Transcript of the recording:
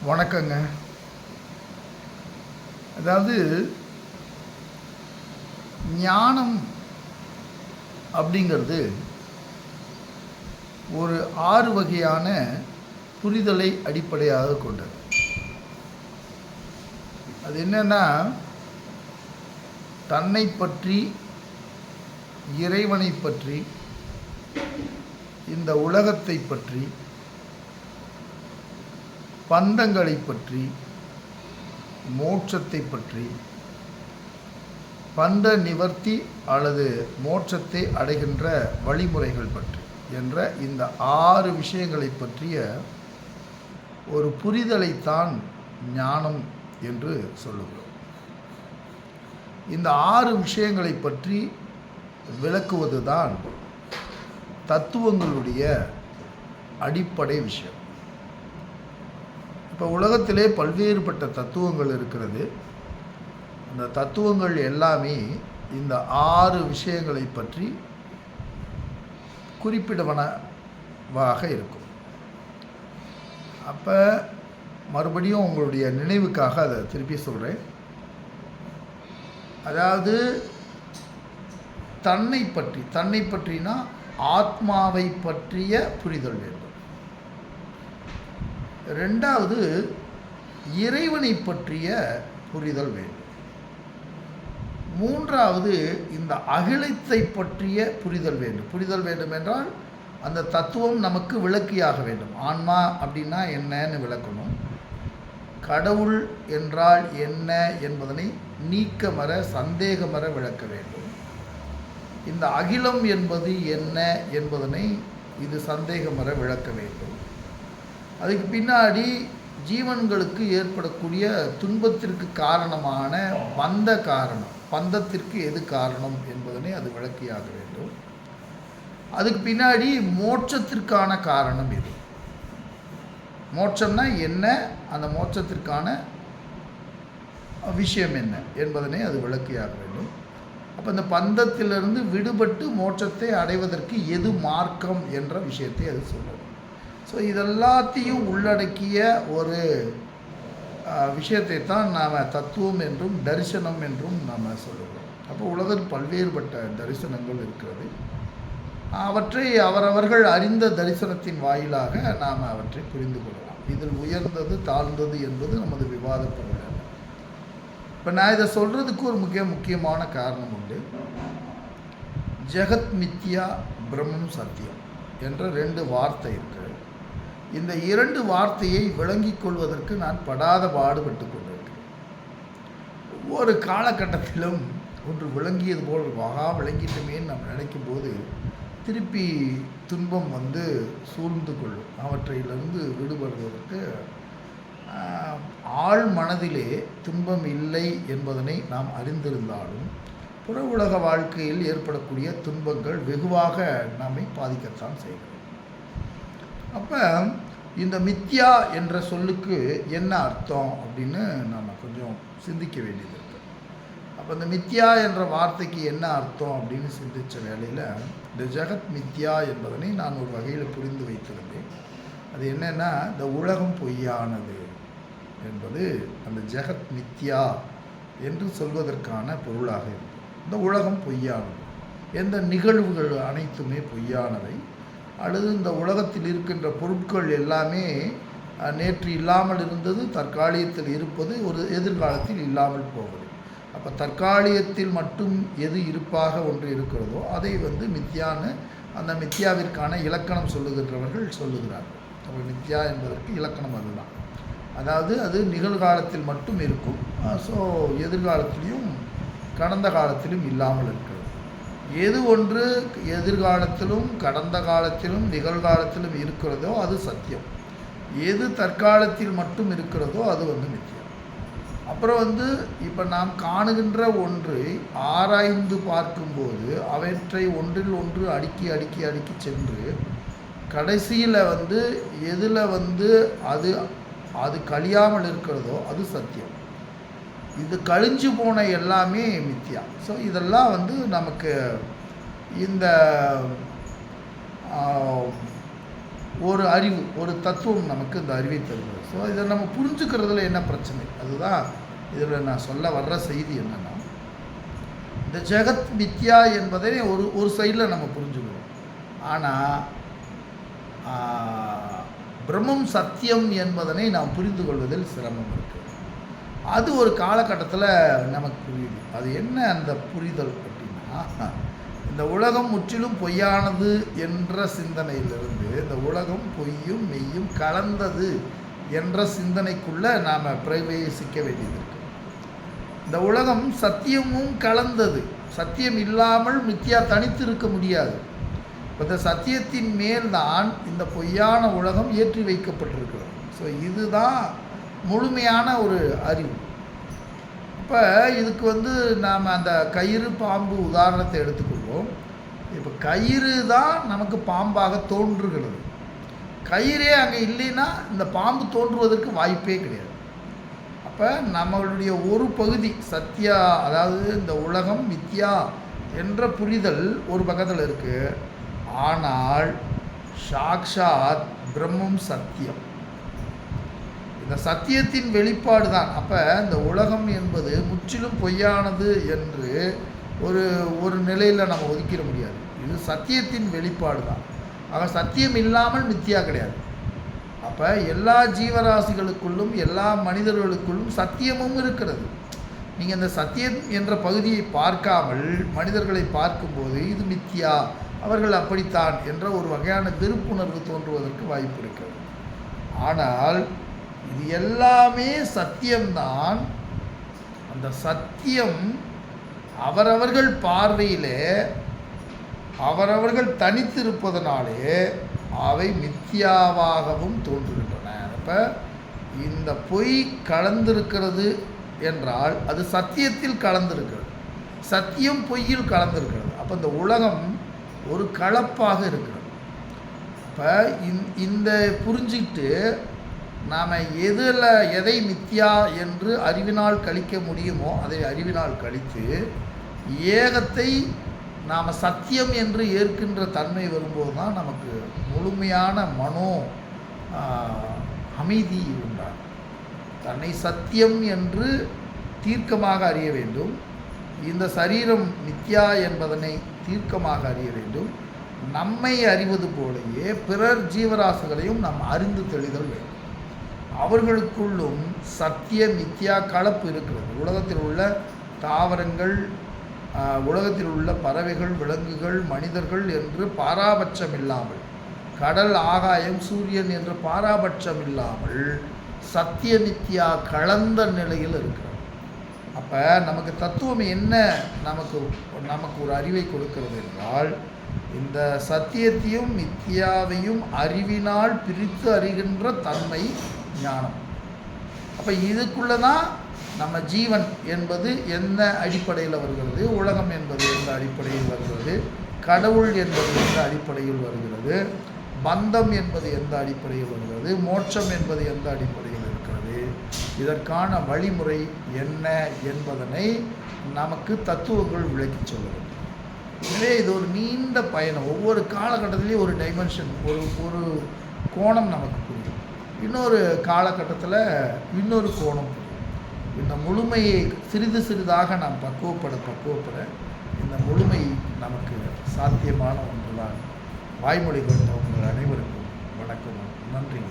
வணக்கங்க. அதாவது ஞானம் அப்படிங்கிறது ஒரு 6 வகையான புரிதலை அடிப்படையாக கொண்டது. அது என்னன்னா, தன்னை பற்றி, இறைவனை பற்றி, இந்த உலகத்தை பற்றி, பந்தங்களை பற்றி, மோட்சத்தை பற்றி, பந்த நிவர்த்தி அல்லது மோட்சத்தை அடைகின்ற வழிமுறைகள் பற்றி என்ற இந்த 6 விஷயங்களை பற்றிய ஒரு புரிதலைத்தான் ஞானம் என்று சொல்லுகிறோம். இந்த 6 விஷயங்களை பற்றி விளக்குவதுதான் தத்துவங்களுடைய அடிப்படை விஷயம். இப்போ உலகத்திலே பல்வேறுபட்ட தத்துவங்கள் இருக்கிறது. அந்த தத்துவங்கள் எல்லாமே இந்த 6 விஷயங்களை பற்றி குறிப்பிடவனவாக இருக்கும். அப்போ மறுபடியும் உங்களுடைய நினைவுக்காக அதை திருப்பி சொல்கிறேன். அதாவது தன்னை பற்றினா ஆத்மாவை பற்றிய புரிதல் வேண்டும். ரெண்டாவது, இறைவனை பற்றிய புரிதல் வேண்டும். மூன்றாவது, இந்த அகிலத்தை பற்றிய புரிதல் வேண்டும். புரிதல் வேண்டும் என்றால் அந்த தத்துவம் நமக்கு விளக்கியாக வேண்டும். ஆன்மா அப்படின்னா என்னன்னு விளக்கணும். கடவுள் என்றால் என்ன என்பதனை நீக்கமற சந்தேகமற விளக்க வேண்டும். இந்த அகிலம் என்பது என்ன என்பதனை இது சந்தேகமற விளக்க வேண்டும். அதுக்கு பின்னாடி ஜீவன்களுக்கு ஏற்படக்கூடிய துன்பத்திற்கு காரணமான பந்தத்திற்கு எது காரணம் என்பதனை அது விளக்கியாக வேண்டும். அதுக்கு பின்னாடி மோட்சத்திற்கான காரணம் எது, மோட்சம்னா என்ன, அந்த மோட்சத்திற்கான விஷயம் என்ன என்பதனை அது விளக்கியாக வேண்டும். அப்போ இந்த பந்தத்திலிருந்து விடுபட்டு மோட்சத்தை அடைவதற்கு எது மார்க்கம் என்ற விஷயத்தை அது சொல்லும். ஸோ இதெல்லாத்தையும் உள்ளடக்கிய ஒரு விஷயத்தை தான் நாம் தத்துவம் என்றும் தரிசனம் என்றும் நாம் சொல்லுகிறோம். அப்போ உலகில் பல்வேறுபட்ட தரிசனங்கள் இருக்கிறது. அவற்றை அவரவர்கள் அறிந்த தரிசனத்தின் வாயிலாக நாம் அவற்றை புரிந்து கொள்ளலாம். இதில் உயர்ந்தது தாழ்ந்தது என்பது நமது விவாத பொருள். இப்போ நான் இதை சொல்கிறதுக்கு ஒரு முக்கியமான காரணம் உண்டு. ஜெகத் மித்யா, பிரம்மம் சத்தியம் என்ற 2 வார்த்தை இருக்கிறது. இந்த 2 வார்த்தையை விளங்கிக் கொள்வதற்கு நான் படாத பாடுபட்டு கொண்டிருக்கிறேன். ஒவ்வொரு காலகட்டத்திலும் ஒன்று விளங்கியது போல் விளங்கிட்டுமேன்னு நம்ம நினைக்கும் போது திருப்பி துன்பம் சூழ்ந்து கொள்ளும். அவற்றையிலிருந்து விடுபடுவதற்கு ஆழ் மனதிலே துன்பம் இல்லை என்பதனை நாம் அறிந்திருந்தாலும் புற உலக வாழ்க்கையில் ஏற்படக்கூடிய துன்பங்கள் வெகுவாக நம்மை பாதிக்கத்தான் செய்கிறது. அப்போ இந்த மித்யா என்ற சொல்லுக்கு என்ன அர்த்தம் அப்படின்னு நாம் கொஞ்சம் சிந்திக்க வேண்டியது இருக்குது. அப்போ இந்த மித்யா என்ற வார்த்தைக்கு என்ன அர்த்தம் அப்படின்னு சிந்தித்த வேளையில் இந்த ஜெகத் மித்யா என்பதனை நான் ஒரு வகையில் புரிந்து வைத்திருந்தேன். அது என்னென்னா, இந்த உலகம் பொய்யானது என்பது அந்த ஜெகத் மித்யா என்று சொல்வதற்கான பொருளாக இருக்கும். இந்த உலகம் பொய்யானது, எந்த நிகழ்வுகள் அனைத்துமே பொய்யானவை, அல்லது இந்த உலகத்தில் இருக்கின்ற பொருட்கள் எல்லாமே நேற்று இல்லாமல் இருந்தது, தற்காலிகத்தில் இருப்பது, ஒரு எதிர்காலத்தில் இல்லாமல் போவது. அப்போ தற்காலிகத்தில் மட்டும் எது இருப்பாக ஒன்று இருக்கிறதோ அதை மித்யான்னு அந்த மித்யாவிற்கான இலக்கணம் சொல்லுகின்றவர்கள் சொல்லுகிறார்கள். அப்போ மித்யா என்பதற்கு இலக்கணம் அதுதான். அதாவது அது நிகழ்காலத்தில் மட்டும் இருக்கும். ஸோ எதிர்காலத்திலையும் கடந்த காலத்திலும் இல்லாமல் இருக்கிறது. எது ஒன்று எதிர்காலத்திலும் கடந்த காலத்திலும் நிகழ்காலத்திலும் இருக்கிறதோ அது சத்தியம். எது தற்காலத்தில் மட்டும் இருக்கிறதோ அது மித்யா. அப்புறம் இப்போ நாம் காணுகின்ற ஒன்றை ஆராய்ந்து பார்க்கும்போது அவற்றை ஒன்றில் ஒன்று அடுக்கி அடுக்கி அடுக்கி சென்று கடைசியில் எதில் அது கழியாமல் இருக்கிறதோ அது சத்தியம். இது கழிஞ்சு போன எல்லாமே மித்யா. ஸோ இதெல்லாம் நமக்கு இந்த ஒரு அறிவு, ஒரு தத்துவம் நமக்கு இந்த அறிவை தருகிறது. ஸோ இதை நம்ம புரிஞ்சுக்கிறதுல என்ன பிரச்சனை, அதுதான் இதில் நான் சொல்ல வர்ற செய்தி என்னென்னா, இந்த ஜெகத் மித்யா என்பதை ஒரு சைடில் நம்ம புரிஞ்சுக்கிறோம். ஆனால் பிரம்மம் சத்தியம் என்பதனை நாம் புரிந்து கொள்வதில் சிரமம் இருக்குது. அது ஒரு காலகட்டத்தில் நமக்கு புரியுது. அது என்ன அந்த புரிதல் அப்படின்னா, இந்த உலகம் முற்றிலும் பொய்யானது என்ற சிந்தனையிலிருந்து இந்த உலகம் பொய்யும் மெய்யும் கலந்தது என்ற சிந்தனைக்குள்ளே நாம் பிரவேசிக்க வேண்டியது இருக்கு. இந்த உலகம் சத்தியமும் கலந்தது, சத்தியம் இல்லாமல் மித்யா தனித்து இருக்க முடியாது. இந்த சத்தியத்தின் மேல்தான் இந்த பொய்யான உலகம் ஏற்றி வைக்கப்பட்டிருக்கிறது. ஸோ இதுதான் முழுமையான ஒரு அறிவு. இப்போ இதுக்கு நாம் அந்த கயிறு பாம்பு உதாரணத்தை எடுத்துக்கொள்வோம். இப்போ கயிறு தான் நமக்கு பாம்பாக தோன்றுகிறது. கயிறே அங்கே இல்லைன்னா இந்த பாம்பு தோன்றுவதற்கு வாய்ப்பே கிடையாது. அப்போ நம்மளுடைய ஒரு பகுதி சத்யா, அதாவது இந்த உலகம் மித்யா என்ற புரிதல் ஒரு பக்கத்தில் இருக்குது. ஆனால் சாக்ஷாத் பிரம்மம் சத்தியம், இந்த சத்தியத்தின் வெளிப்பாடு தான். அப்போ இந்த உலகம் என்பது முற்றிலும் பொய்யானது என்று ஒரு நிலையில் நம்ம ஒதுக்கிட முடியாது. இது சத்தியத்தின் வெளிப்பாடு தான். ஆக சத்தியம் இல்லாமல் மித்தியா கிடையாது. அப்போ எல்லா ஜீவராசிகளுக்குள்ளும் எல்லா மனிதர்களுக்குள்ளும் சத்தியமும் இருக்கிறது. நீங்கள் இந்த சத்தியம் என்ற பகுதியை பார்க்காமல் மனிதர்களை பார்க்கும்போது இது மித்தியா, அவர்கள் அப்படித்தான் என்ற ஒரு வகையான வெறுப்புணர்வு தோன்றுவதற்கு வாய்ப்பு இருக்கிறது. ஆனால் இது எல்லாமே சத்தியம்தான். அந்த சத்தியம் அவரவர்கள் பார்வையிலே அவரவர்கள் தனித்திருப்பதனாலே அவை மித்யாவாகவும் தோன்றுகின்றன. அப்போ இந்த பொய் கலந்திருக்கிறது என்றால் அது சத்தியத்தில் கலந்திருக்கிறது, சத்தியம் பொய்யில் கலந்திருக்கிறது. அப்போ இந்த உலகம் ஒரு கலப்பாக இருக்கிறது. இப்போ இந்த புரிஞ்சுக்கிட்டு நாம் எதை மித்யா என்று அறிவினால் கழிக்க முடியுமோ அதை அறிவினால் கழித்து ஏகத்தை நாம் சத்தியம் என்று ஏற்கின்ற தன்மை வரும்போது தான் நமக்கு முழுமையான மனோ அமைதி உண்டாகும். தன்னை சத்தியம் என்று தீர்க்கமாக அறிய வேண்டும். இந்த சரீரம் மித்யா என்பதனை தீர்க்கமாக அறிய வேண்டும். நம்மை அறிவது போலேயே பிறர் ஜீவராசிகளையும் நாம் அறிந்து தெளிதல் வேண்டும். அவர்களுக்குள்ளும் சத்திய மித்யா கலப்பு இருக்கிறது. உலகத்தில் உள்ள தாவரங்கள், உலகத்தில் உள்ள பறவைகள், விலங்குகள், மனிதர்கள் என்று பாராபட்சம் இல்லாமல், கடல், ஆகாயம், சூரியன் என்று பாராபட்சம் இல்லாமல் சத்திய மித்யா கலந்த நிலையில் இருக்கிறது. அப்போ நமக்கு தத்துவம் என்ன நமக்கு ஒரு அறிவை கொடுக்கிறது என்றால், இந்த சத்தியத்தையும் மித்யாவையும் அறிவினால் பிரித்து அறிகின்ற தன்மை ஞானம். அப்போ இதுக்குள்ளே தான் நம்ம ஜீவன் என்பது என்ன அடிப்படையில் வருகிறது, உலகம் என்பது எந்த அடிப்படையில் வருகிறது, கடவுள் என்பது எந்த அடிப்படையில் வருகிறது, பந்தம் என்பது எந்த அடிப்படையில் வருகிறது, மோட்சம் என்பது எந்த அடிப்படையில் இருக்கிறது, இதற்கான வழிமுறை என்ன என்பதனை நமக்கு தத்துவங்கள் விளக்கி சொல்ல வேண்டும். எனவே இது ஒரு நீண்ட பயணம். ஒவ்வொரு காலகட்டத்திலையும் ஒரு டைமென்ஷன், ஒரு கோணம் நமக்கு புரியும். இன்னொரு காலகட்டத்தில் இன்னொரு கோணம் புரியும். இந்த முழுமையை சிறிது சிறிதாக நாம் பக்குவப்பட இந்த முழுமை நமக்கு சாத்தியமான ஒன்றுதான். வாய்மொழி கொண்ட உங்கள் அனைவருக்கும் வணக்கம், நன்றி.